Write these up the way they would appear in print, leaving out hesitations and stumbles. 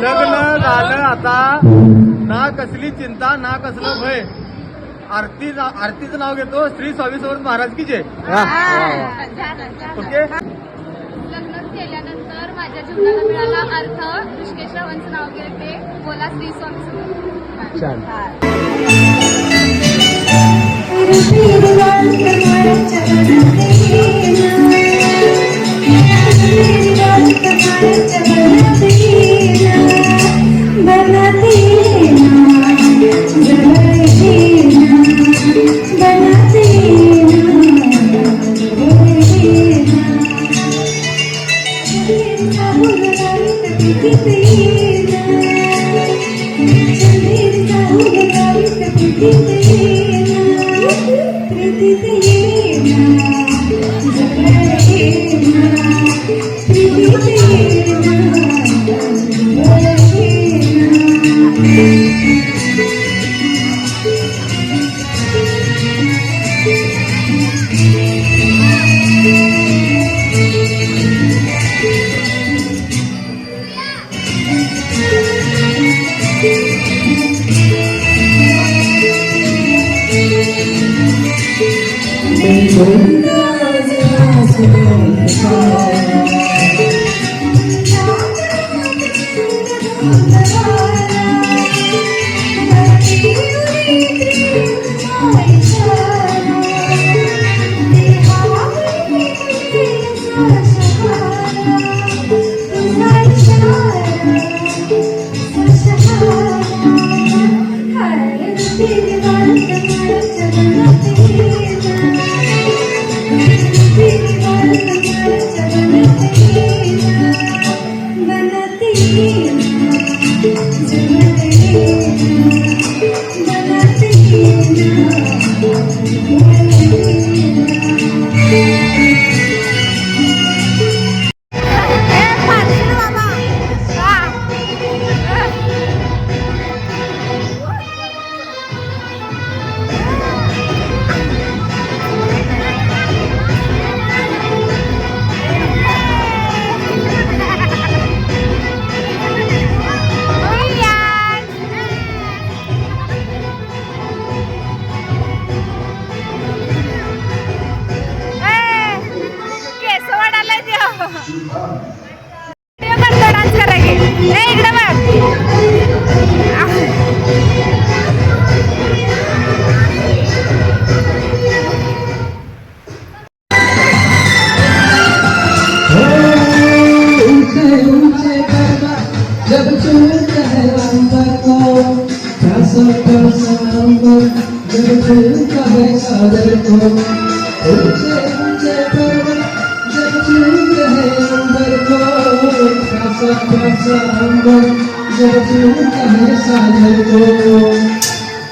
लग्न झालं आता, ना कसली चिंता ना कसलं भय. आरतीचं नाव घेतो श्री स्वामी समर्थ महाराज की जय. ओके. लग्न केल्यानंतर माझ्या जीवनाला मिळाला अर्थ. ऋषिकेश रावांचं नाव घेते. बोला श्री स्वामी समर्थ.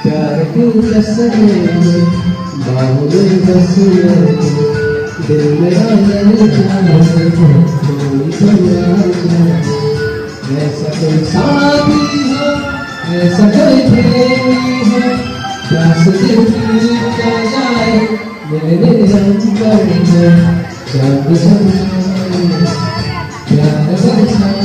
प्यार की कसरे बाहुल बसिया दिल मेरा नहीं जाना कोई ऐसा कोई साथी हो, ऐसा कोई प्रेमी हो, प्यास दिल की जाए मेरे अंतर में चांद जमाए प्यार बरसाए